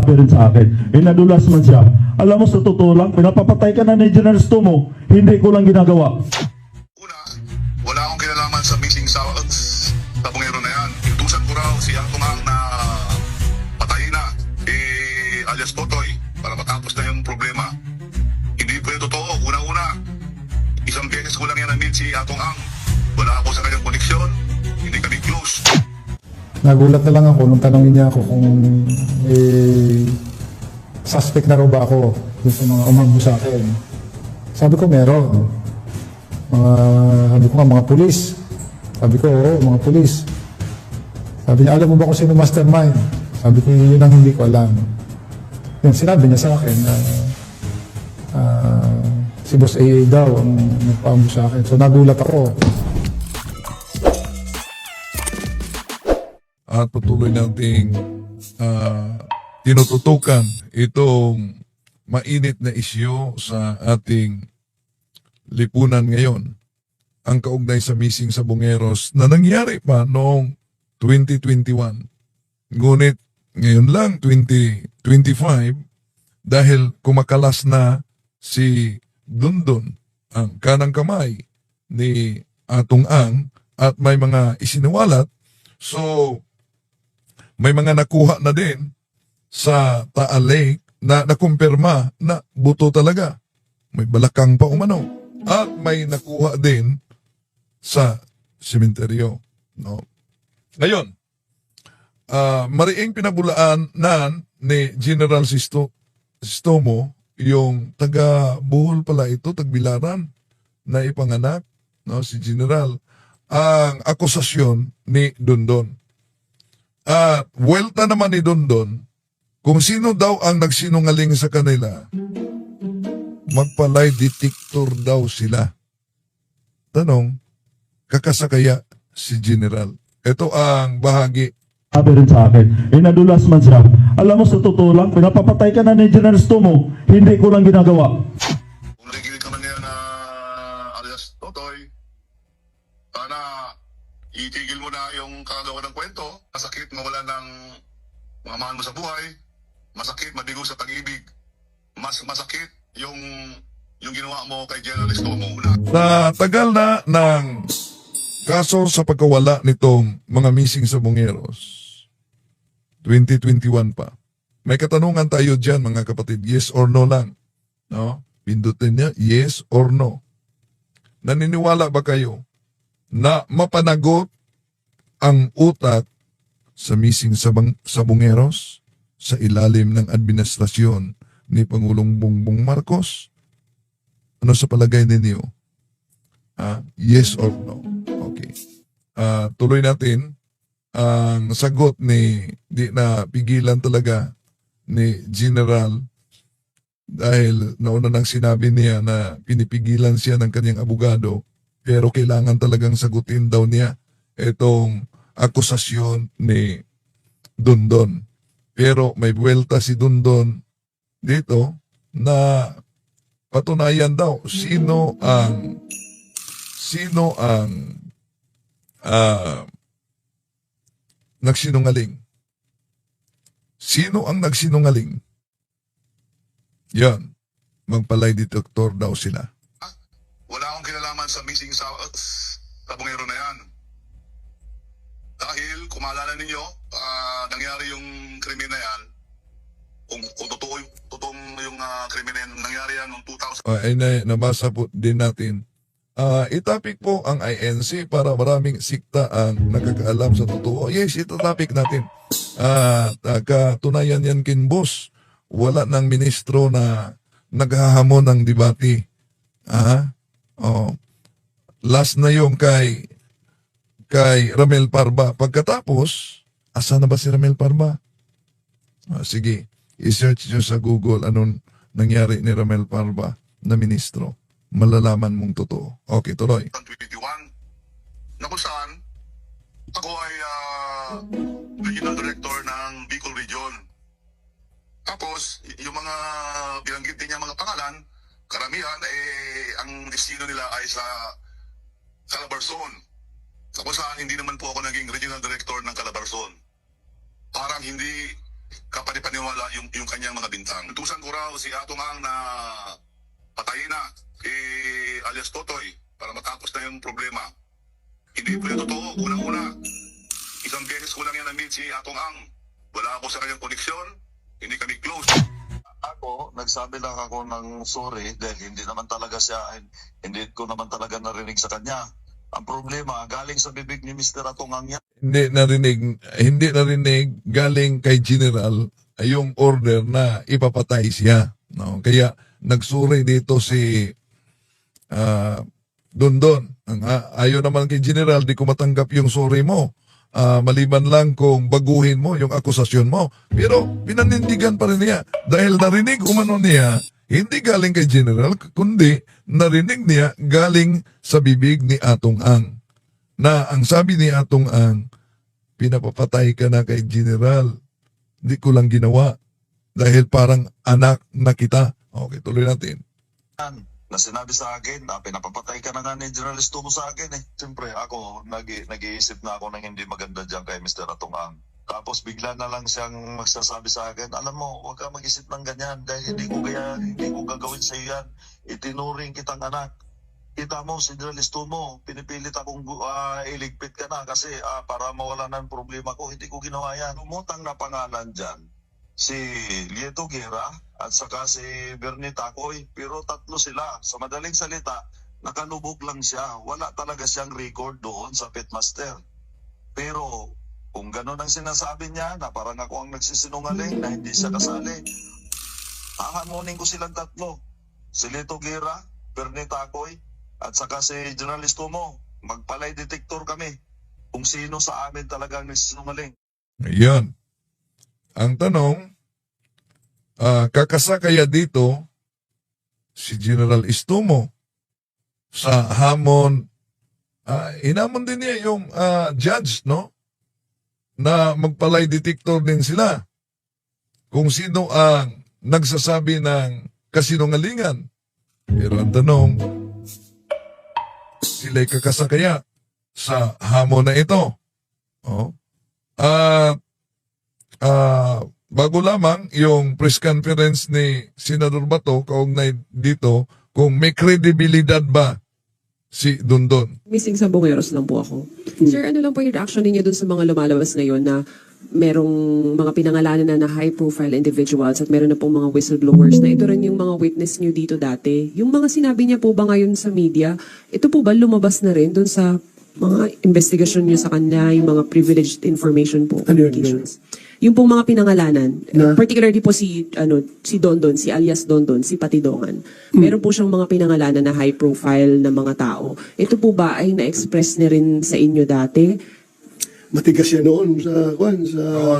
sabi rin sa akin, nadulas man siya. Alam mo, sa totoo lang, pinapapatay ka na ni General Stomo, hindi ko lang ginagawa. Una, wala akong kinalaman sa meeting sa bungero na yan. Inutusan ko raw si Angkumang na patayin na, alias Totoy, para matapos na yung problema. Hindi po yung totoo. Una-una, isang beses ko lang yan na-meet si Atong Ang. Wala ako sa kanyang koneksyon, hindi kami close. Nagulat na lang ako nung tanongin niya ako kung suspect na raw ba ako dun sa mga umambo sa akin. Sabi ko meron. Sabi ko nga mga pulis. Sabi ko oo, mga pulis. Sabi niya, alam mo ba kung sino mastermind? Sabi ko yun ang hindi ko alam. Yun, sinabi niya sa akin na si Boss AA daw ang nagpaambo sa akin. So nagulat ako. At patuloy nating tinututukan itong mainit na isyu sa ating lipunan ngayon. Ang kaugnay sa missing sa Bungeros na nangyari pa noong 2021. Ngunit ngayon lang 2025 dahil kumakalas na si Dundon, ang kanang kamay ni Atong Ang, at may mga isiniwalat. So may mga nakuha na din sa Taal Lake na nakumpirma na buto talaga. May balakang pa umano. At may nakuha din sa sementeryo. No? Ngayon, mariing pinabulaan ni General Stomo, yung taga Bohol pala ito, tagbilaran, na ipanganak, no, si General, ang akusasyon ni Dundon. At welta naman ni Dundon, kung sino daw ang nagsinungaling sa kanila, magpalay detector daw sila. Tanong, kakasakaya si General. Ito ang bahagi. Sabi rin sa akin, nadulas man siya. Alam mo, sa totoo lang, pinapapatay ka na ni General Stomo, hindi ko lang ginagawa. Kung nakikinig ka man niya na alias Totoy, sana itigil mo na yung kagawa ng kwento. Masakit mawala ng mga mahal mo sa buhay. Masakit mabigo sa pag-ibig. Mas masakit yung ginawa mo kay General Stomo una. Sa tagal na ng kaso sa pagkawala nitong mga missing sa Bungeros, 2021 pa. May katanungan tayo dyan, mga kapatid. Yes or no lang. No? Pindutin niya, yes or no. Naniniwala ba kayo na mapanagot ang utak sa missing sa Bungeros sa ilalim ng administrasyon ni Pangulong Bongbong Marcos? Ano sa palagay ninyo? Yes or no? Okay. Tuloy natin. Ang sagot ni di na pigilan talaga ni General dahil nauna nang sinabi niya na pinipigilan siya ng kanyang abogado, pero kailangan talagang sagutin daw niya itong akusasyon ni Dundon. Pero may buwelta si Dundon dito na patunayan daw sino ang nagsinungaling. Sino ang nagsinungaling? Yan. Magpalay detector daw sila. Wala akong kinalaman sa missing sa bungero na yan. Dahil, kung maalala ninyo, nangyari yung krimen na yan, kung totoo yung krimen na yan, nangyari yan noong 2000. Ay nabasa po din natin. Itapik po ang INC para maraming sikta ang nakakaalam sa totoo. Yes, ito topic natin. Katunayan yan kinbos. Wala ng ministro na naghahamon ng debate. Last na yung kay Ramel Parba. Pagkatapos, asa na ba si Ramel Parba? Sige, i-search nyo sa Google anong nangyari ni Ramel Parba na ministro. Malalaman mong totoo. Okay, tuloy. 2021, na kung saan ako ay regional director ng Bicol Region. Tapos, yung mga binanggit niya mga pangalan, karamihan ang destino nila ay sa Calabarzon. Tapos saan hindi naman po ako naging regional director ng Calabarzon. Parang hindi kapanipaniwala yung kanyang mga bintang. Utusan ko raw si Atong Ang na patayin na alias Totoy para matapos na yung problema. Hindi po yung totoo. Unang-una, isang beses ko lang yan na-meet si Atong Ang. Wala ako sa kanyang koneksyon. Hindi kami close. Ako, nagsabi lang ako ng sorry dahil hindi naman talaga siya, hindi ko naman talaga narinig sa kanya. Ang problema, galing sa bibig ni Mr. Atongang yan. Hindi narinig galing kay General yung order na ipapatay siya. No? Kaya nagsuri dito si Dondon. Ayaw naman kay General, di ko matanggap yung sorry mo. Maliban lang kung baguhin mo yung akusasyon mo. Pero pinanindigan pa rin niya. Dahil narinig umano niya, hindi galing kay General, kundi narinig niya galing sa bibig ni Atong Ang. Na ang sabi ni Atong Ang, pinapapatay ka na kay General. Di ko lang ginawa. Dahil parang anak na kita. Okay, tuloy natin. Na sinabi sa akin na pinapapatay ka na nga ni General Estumo sa akin eh. Siyempre ako, nag-iisip na ako ng hindi maganda dyan kay Mr. Atongang. Tapos bigla na lang siyang magsasabi sa akin, alam mo, huwag ka mag-isip ng ganyan dahil hindi ko gagawin sa iyan. Itinuring kitang anak. Kita mo, si General Estumo, pinipilit akong iligpit ka na kasi para mawala ng problema ko, hindi ko ginawa yan. Umutang na pangalan dyan, si Lieto Guerra at saka si Bernie Tacoy, pero tatlo sila. Sa madaling salita, nakalubog lang siya. Wala talaga siyang record doon sa pitmaster. Pero kung gano'n ang sinasabi niya na parang ako ang nagsisinungaling na hindi siya kasali, hahamunin ko silang tatlo. Si Lieto Guerra, Bernie Tacoy, at saka si General Estumo. Magpalay detector kami kung sino sa amin talagang nagsisinungaling. Ayan. Ang tanong, kakasa kaya dito si General Estumo sa hamon, inamon din niya yung judge, no? Na magpalay detector din sila kung sino ang nagsasabi ng kasinungalingan. Pero ang tanong, sila'y kakasa kaya sa hamon na ito? Oh. Bago lamang yung press conference ni Senador Bato kaugnay dito kung may kredibilidad ba si Dondon. Missing sa Bongeros lang po ako. Sir, ano lang po yung reaction ninyo dun sa mga lumalabas ngayon na merong mga pinangalanan na high-profile individuals at meron na pong mga whistleblowers na ito rin yung mga witness nyo dito dati. Yung mga sinabi niya po ba ngayon sa media, ito po ba lumabas na rin dun sa mga investigasyon nyo sa kanya, yung mga privileged information po, communications? Yung pong mga pinangalanan, particularly po si Dondon, si alias Dondon, si Patidongan. Meron po siyang mga pinangalanan na high profile na mga tao. Ito po ba ay na-express na rin sa inyo dati? Matigas siya noon sa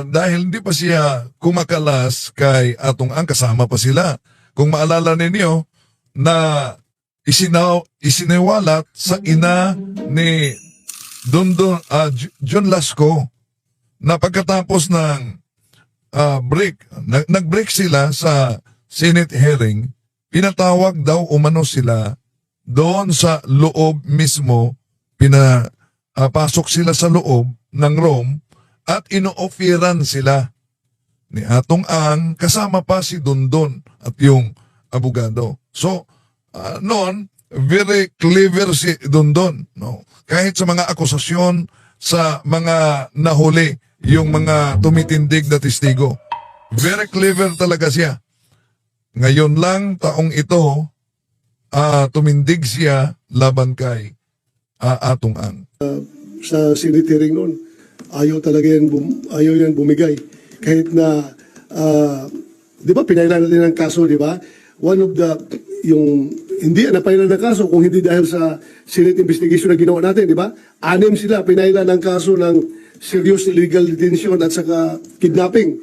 Dahil hindi pa siya kumakalas kay Atong Ang, kasama pa sila. Kung maalala ninyo na isiniwalat sa ina ni Dondon, John Lasco, na pagkatapos ng nag-break sila sa Senate hearing, pinatawag daw umano sila doon sa loob mismo, pasok sila sa loob ng Rome at ino-offeran sila ni Atong Ang, kasama pa si Dondon at yung abogado. So, noon, very clever si Dondon. No? Kahit sa mga akusasyon, sa mga nahuli, yung mga tumitindig na testigo. Very clever talaga siya. Ngayon lang, taong ito, tumindig siya laban kay Atong Ang. sa Senate hearing noon. Ayaw yan bumigay. Kahit na, di ba, pinailan natin ang kaso, di ba? One of the, hindi napailan ng kaso kung hindi dahil sa Senate investigation na ginawa natin, di ba? 6 sila pinailan ng kaso ng serious illegal detention at saka kidnapping.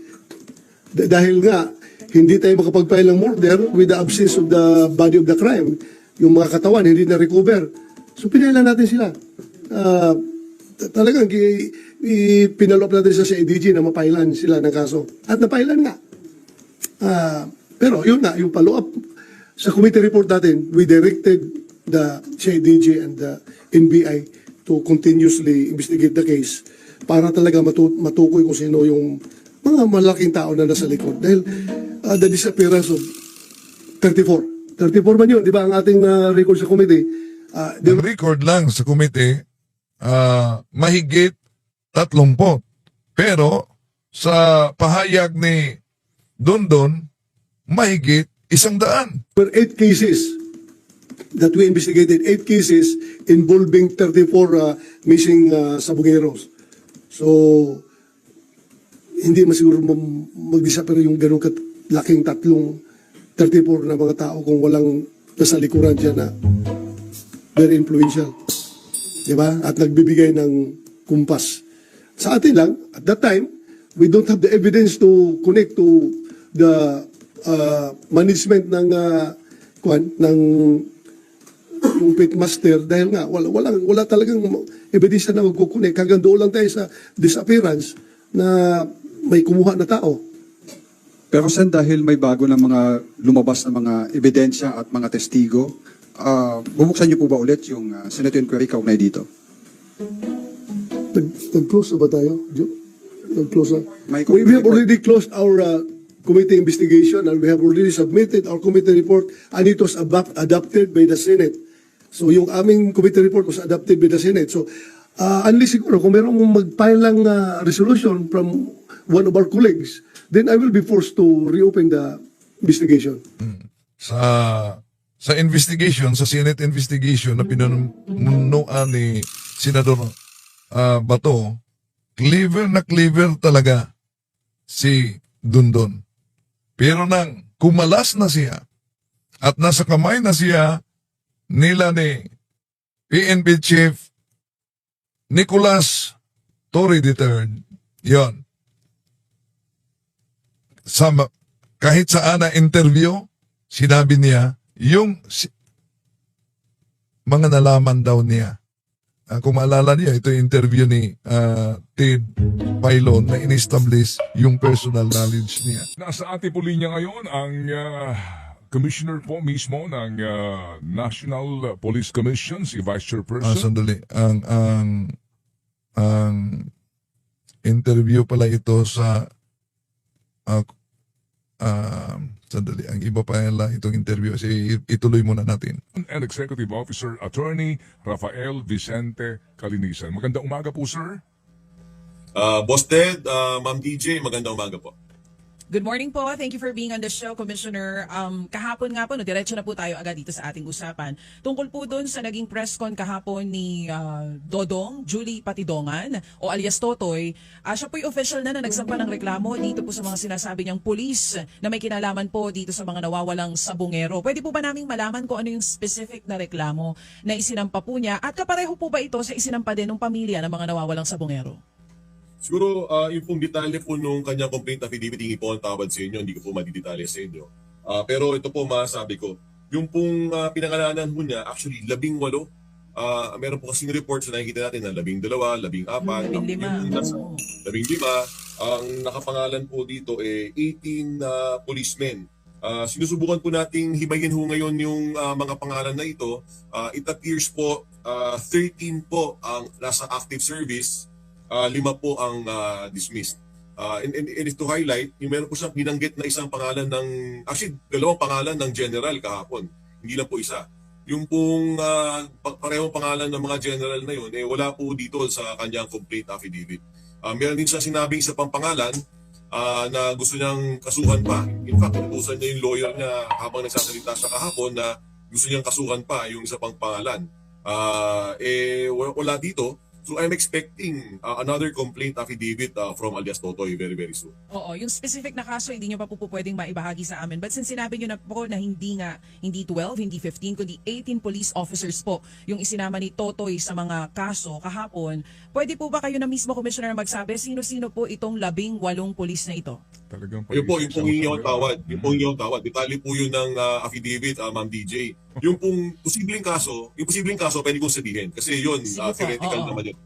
Dahil nga, hindi tayo makapag-file ng murder with the absence of the body of the crime. Yung mga katawan, hindi na-recover. So, pinailan natin sila. Talagang pinalop natin sa CIDG na mapailan sila ng kaso. At napailan nga. Pero yun na, yung follow-up. Sa committee report natin, we directed the CIDG and the NBI to continuously investigate the case para talaga matukoy kung sino yung mga malaking tao na nasa likod. Dahil the disappearance of 34 man yun, di ba, ang ating record sa committee. Ang record lang sa komite, mahigit 30. Pero sa pahayag ni Dondon, mahigit 100. There were 8 cases that we investigated, 8 cases involving 34 missing sabugeros. So, hindi masiguro mag-disappear yung ganun laking 34 na mga tao kung walang nasa likuran dyan na very influential. Diba? At nagbibigay ng kumpas. Sa atin lang, at that time, we don't have the evidence to connect to the management ng yung pitmaster dahil nga wala talagang ebidensya na magkukunik. Hanggang doon lang tayo sa disappearance na may kumuha na tao. Pero Sen, dahil may bago ng mga lumabas na mga ebidensya at mga testigo, bubuksan niyo po ba ulit yung Senate inquiry kaugnay dito? Nag-close na ba tayo, Joe? Nag-close na. We have report. already closed our committee investigation and we have already submitted our committee report and it was adopted by the Senate. So yung aming committee report was adopted by the Senate. So unless siguro kung merong mag-file lang resolution from one of our colleagues, then I will be forced to reopen the investigation. Sa investigation, sa Senate investigation na pinunuan ni Senador Bato, clever na clever talaga si Dondon. Pero nang kumalas na siya at nasa kamay na siya nila ni PNP Chief Nicolas Torre III, yon. Kahit saan na interview, sinabi niya, yung mga nalaman daw niya. Kung maalala niya, ito yung interview ni Ted Pailon na in-establish yung personal knowledge niya. Nasa ating po linya ngayon ang commissioner po mismo ng National Police Commission, si Vice Chairperson. Sandali. Ang interview pala ito sa sandali. Ang iba pa lang itong interview. Ituloy muna natin. And Executive Officer Attorney Rafael Vicente Calinisan. Magandang umaga po, sir. Boss Ted, Ma'am DJ, magandang umaga po. Good morning po. Thank you for being on the show, Commissioner. Kahapon nga po, diretso na po tayo agad dito sa ating usapan. Tungkol po dun sa naging press con kahapon ni Dodong, Julie Patidongan, o alias Totoy. Siya po yung official na nagsampa ng reklamo dito po sa mga sinasabi niyang pulis na may kinalaman po dito sa mga nawawalang sabungero. Pwede po ba naming malaman kung ano yung specific na reklamo na isinampa po niya? At kapareho po ba ito sa isinampa din ng pamilya ng mga nawawalang sabungero? Siguro, yung pong detalye po nung kanyang complaint affidavit, hingi po ang tawad sa inyo, hindi ko po madidetalye sa inyo. Pero ito po masabi ko, yung pong pinangalanan po niya, actually, 18. Meron po kasing reports na nakikita natin na 12, 14, 15. Ang nakapangalan po dito 18 policemen. Sinusubukan po nating himayin ho ngayon yung mga pangalan na ito. It appears po 13 po ang nasa active service, 5 po ang dismissed. And to highlight, yung meron po siyang binanggit na isang pangalan ng, actually 2 pangalan ng general kahapon, hindi lang po isa. Yung pong parehong pangalan ng mga general na yun, wala po dito sa kanyang complaint affidavit. Meron din siya sinabing isa pang pangalan na gusto niyang kasuhan pa. In fact, inutusan niya yung lawyer niya habang nagsasalita siya kahapon na gusto niyang kasuhan pa yung isa pang pangalan. Wala dito. So I'm expecting another complaint affidavit from alias Totoy very, very soon. Oo, yung specific na kaso hindi nyo pa po pwedeng maibahagi sa amin. But since sinabi nyo na po na hindi 12, hindi 15, kundi 18 police officers po yung isinama ni Totoy sa mga kaso kahapon, pwede po ba kayo na mismo, Commissioner, magsabi sino-sino po itong 18 police na ito? Talagang Yung po, yung pong inyong tawad. Yung pong inyong tawad. Detalye po yun ng affidavit, Ma'am DJ. Yung pong posibleng kaso, pwede kong sabihin. Kasi yun, theoretical naman yun.